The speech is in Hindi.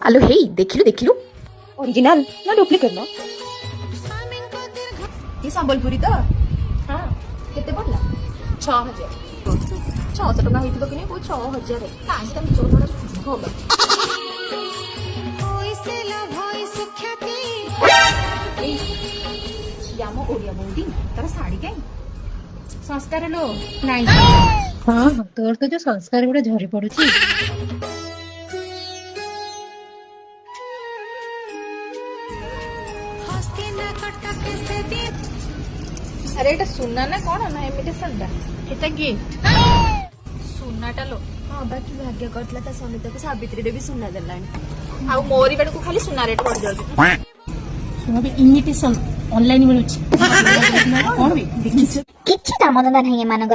আলো হেই দেখিলু দেখিলু ओरिजिनल ना डुप्लीकेट ना ये संबलपुरी तो हाँ केते पड़ला 6000 600 टका होइतिबो कि नै को 6000 काहे तम चोटरा होगा यामो ओडिया बोलदी तारा साड़ी काई संस्कार लो नाही हाँ तोर तो जो संस्कार गुड़ा झरी पड़ुची अरे এটা सुनना ना कोन ना इमिटेशन दा এটা गिफ्ट सुनाटा लो हाँ बाकी भाग्य करतला ता सनिता को सावित्री रे भी सुना देलानी आ मोरी बेड को खाली सुना रेट पड़ जाउ सुना इमिटेशन ऑनलाइन मिलुची कौन भी देखि किछि कामधंदा नाही एमानकर